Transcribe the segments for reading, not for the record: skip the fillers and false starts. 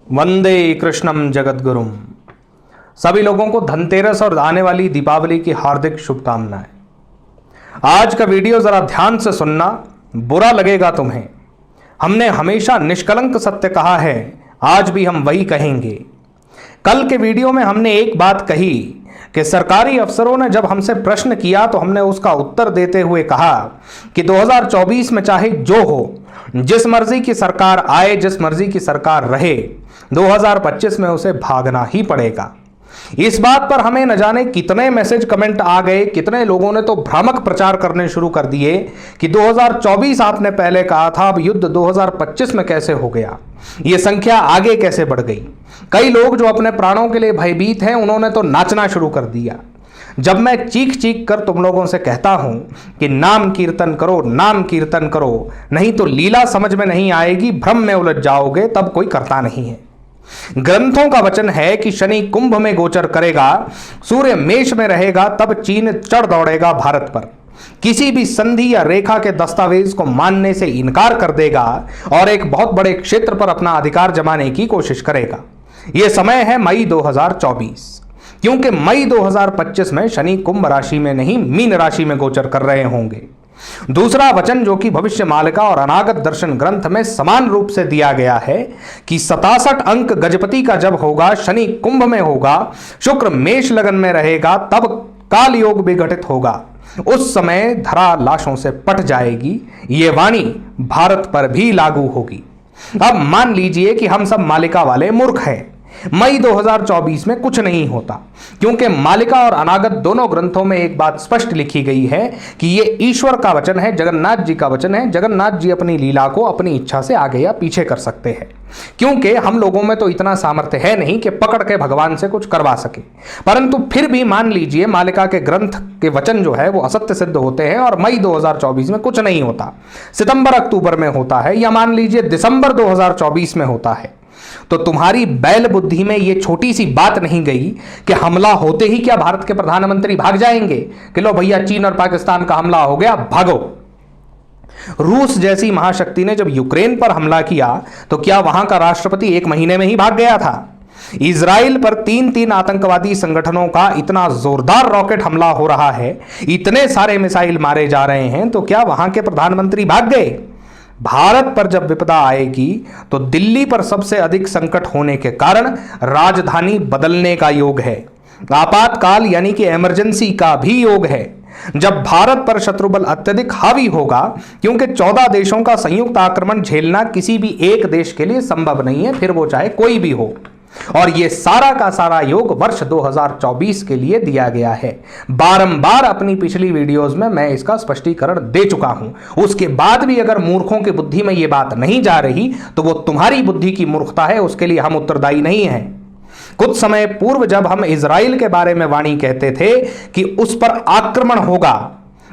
वंदे कृष्णम जगद्गुरुम। सभी लोगों को धनतेरस और आने वाली दीपावली की हार्दिक शुभकामनाएं। आज का वीडियो जरा ध्यान से सुनना, बुरा लगेगा तुम्हें। हमने हमेशा निष्कलंक सत्य कहा है, आज भी हम वही कहेंगे। कल के वीडियो में हमने एक बात कही कि सरकारी अफसरों ने जब हमसे प्रश्न किया तो हमने उसका उत्तर देते हुए कहा कि 2024 में चाहे जो हो, जिस मर्जी की सरकार आए, जिस मर्जी की सरकार रहे, 2025 में उसे भागना ही पड़ेगा। इस बात पर हमें न जाने कितने मैसेज कमेंट आ गए, कितने लोगों ने तो भ्रामक प्रचार करने शुरू कर दिए कि 2024 आपने पहले कहा था, अब युद्ध 2025 में कैसे हो गया, यह संख्या आगे कैसे बढ़ गई। कई लोग जो अपने प्राणों के लिए भयभीत हैं, उन्होंने तो नाचना शुरू कर दिया। जब मैं चीख चीख कर तुम लोगों से कहता हूं कि नाम कीर्तन करो, नाम कीर्तन करो, नहीं तो लीला समझ में नहीं आएगी, भ्रम में उलझ जाओगे, तब कोई करता नहीं है। ग्रंथों का वचन है कि शनि कुंभ में गोचर करेगा, सूर्य मेष में रहेगा, तब चीन चढ़ दौड़ेगा भारत पर। किसी भी संधि या रेखा के दस्तावेज को मानने से इनकार कर देगा और एक बहुत बड़े क्षेत्र पर अपना अधिकार जमाने की कोशिश करेगा। यह समय है मई 2024, क्योंकि मई 2025 में शनि कुंभ राशि में नहीं, मीन राशि में गोचर कर रहे होंगे। दूसरा वचन जो कि भविष्य मालिका और अनागत दर्शन ग्रंथ में समान रूप से दिया गया है कि 67 अंक गजपति का जब होगा, शनि कुंभ में होगा, शुक्र मेष लगन में रहेगा, तब काल योग विघटित होगा। उस समय धरा लाशों से पट जाएगी। ये वाणी भारत पर भी लागू होगी। अब मान लीजिए कि हम सब मालिका वाले मूर्ख हैं। मई 2024 में कुछ नहीं होता, क्योंकि मालिका और अनागत दोनों ग्रंथों में एक बात स्पष्ट लिखी गई है कि यह ईश्वर का वचन है, जगन्नाथ जी का वचन है। जगन्नाथ जी अपनी लीला को अपनी इच्छा से आगे या पीछे कर सकते हैं, क्योंकि हम लोगों में तो इतना सामर्थ्य है नहीं कि पकड़ के भगवान से कुछ करवा सके। परंतु फिर भी मान लीजिए मालिका के ग्रंथ के वचन जो है वो असत्य सिद्ध होते हैं और मई 2024 में कुछ नहीं होता, सितंबर अक्टूबर में होता है, या मान लीजिए दिसंबर 2024 में होता है, तो तुम्हारी बैल बुद्धि में यह छोटी सी बात नहीं गई कि हमला होते ही क्या भारत के प्रधानमंत्री भाग जाएंगे कि लो भैया चीन और पाकिस्तान का हमला हो गया, भागो। रूस जैसी महाशक्ति ने जब यूक्रेन पर हमला किया तो क्या वहां का राष्ट्रपति एक महीने में ही भाग गया था? इजराइल पर तीन आतंकवादी संगठनों का इतना जोरदार रॉकेट हमला हो रहा है, इतने सारे मिसाइल मारे जा रहे हैं, तो क्या वहां के प्रधानमंत्री भाग गए? भारत पर जब विपदा आएगी तो दिल्ली पर सबसे अधिक संकट होने के कारण राजधानी बदलने का योग है। आपातकाल यानी कि इमरजेंसी का भी योग है। जब भारत पर शत्रुबल अत्यधिक हावी होगा, क्योंकि 14 देशों का संयुक्त आक्रमण झेलना किसी भी एक देश के लिए संभव नहीं है, फिर वो चाहे कोई भी हो। और यह सारा का सारा योग वर्ष 2024 के लिए दिया गया है। बारंबार अपनी पिछली वीडियोस में मैं इसका स्पष्टीकरण दे चुका हूं। उसके बाद भी अगर मूर्खों की बुद्धि में यह बात नहीं जा रही तो वो तुम्हारी बुद्धि की मूर्खता है, उसके लिए हम उत्तरदायी नहीं हैं। कुछ समय पूर्व जब हम इजराइल के बारे में वाणी कहते थे कि उस पर आक्रमण होगा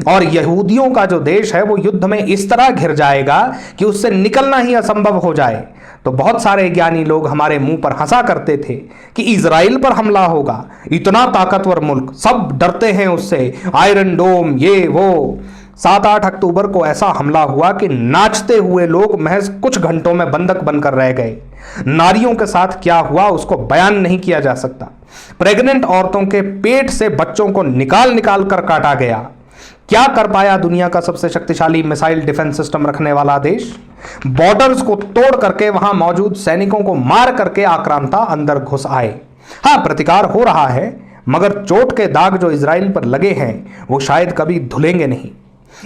और यहूदियों का जो देश है वो युद्ध में इस तरह घिर जाएगा कि उससे निकलना ही असंभव हो जाए, तो बहुत सारे ज्ञानी लोग हमारे मुंह पर हंसा करते थे कि इजराइल पर हमला होगा, इतना ताकतवर मुल्क, सब डरते हैं उससे, आयरन डोम, ये वो। 7-8 अक्टूबर को ऐसा हमला हुआ कि नाचते हुए लोग महज कुछ घंटों में बंधक बनकर रह गए। नारियों के साथ क्या हुआ उसको बयान नहीं किया जा सकता। प्रेग्नेंट औरतों के पेट से बच्चों को निकाल निकाल कर काटा गया। क्या कर पाया दुनिया का सबसे शक्तिशाली मिसाइल डिफेंस सिस्टम रखने वाला देश? बॉर्डर्स को तोड़ करके वहां मौजूद सैनिकों को मार करके आक्रांता अंदर घुस आए। हां, प्रतिकार हो रहा है, मगर चोट के दाग जो इजराइल पर लगे हैं वो शायद कभी धुलेंगे नहीं।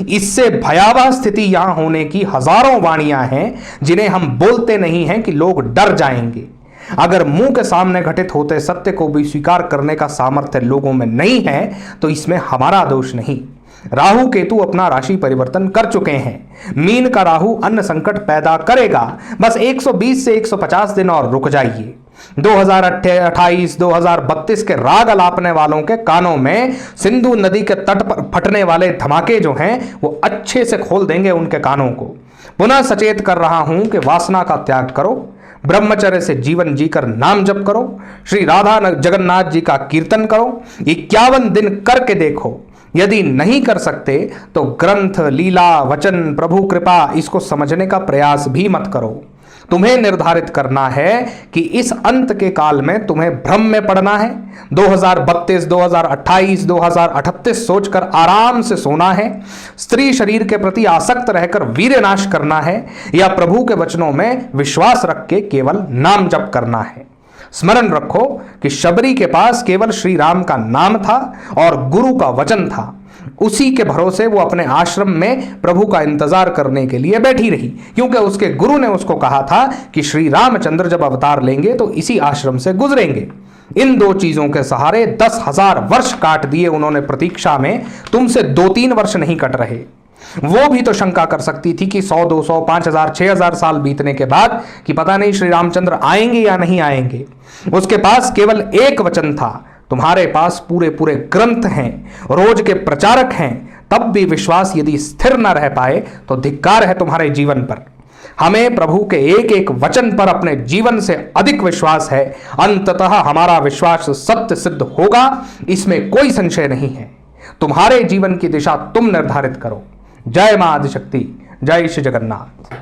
इससे भयावह स्थिति यहां होने की हजारों वाणियां हैं जिन्हें हम बोलते नहीं हैं कि लोग डर जाएंगे। अगर मुंह के सामने घटित होते सत्य को भी स्वीकार करने का सामर्थ्य लोगों में नहीं है तो इसमें हमारा दोष नहीं। राहु केतु अपना राशि परिवर्तन कर चुके हैं। मीन का राहु अन्न संकट पैदा करेगा, बस 120 से 150 दिन और रुक जाइए। 2028, 2032 के राग अलापने वालों के कानों में सिंधु नदी के तट पर फटने वाले धमाके जो हैं वो अच्छे से खोल देंगे उनके कानों को। पुनः सचेत कर रहा हूं कि वासना का त्याग करो, ब्रह्मचर्य से जीवन जीकर नाम जप करो, श्री राधा जगन्नाथ जी का कीर्तन करो, 51 दिन करके देखो। यदि नहीं कर सकते तो ग्रंथ, लीला, वचन, प्रभु कृपा इसको समझने का प्रयास भी मत करो। तुम्हें निर्धारित करना है कि इस अंत के काल में तुम्हें भ्रम में पड़ना है, 2032, 2028, 2038 सोचकर आराम से सोना है, स्त्री शरीर के प्रति आसक्त रहकर वीर्यनाश करना है, या प्रभु के वचनों में विश्वास रख के केवल नाम जप करना है। स्मरण रखो कि शबरी के पास केवल श्री राम का नाम था और गुरु का वचन था। उसी के भरोसे वो अपने आश्रम में प्रभु का इंतजार करने के लिए बैठी रही, क्योंकि उसके गुरु ने उसको कहा था कि श्री रामचंद्र जब अवतार लेंगे तो इसी आश्रम से गुजरेंगे। इन दो चीजों के सहारे 10,000 वर्ष काट दिए उन्होंने प्रतीक्षा में, तुमसे 2-3 वर्ष नहीं कट रहे। वो भी तो शंका कर सकती थी कि 100, 200, 5,000, 6,000 साल बीतने के बाद कि पता नहीं श्री रामचंद्र आएंगे या नहीं आएंगे। उसके पास केवल एक वचन था, तुम्हारे पास पूरे पूरे ग्रंथ हैं, रोज के प्रचारक हैं, तब भी विश्वास यदि स्थिर न रह पाए तो धिक्कार है तुम्हारे जीवन पर। हमें प्रभु के एक एक वचन पर अपने जीवन से अधिक विश्वास है। अंततः हमारा विश्वास सत्य सिद्ध होगा, इसमें कोई संशय नहीं है। तुम्हारे जीवन की दिशा तुम निर्धारित करो। जय मां आदिशक्ति, जय श्री जगन्नाथ।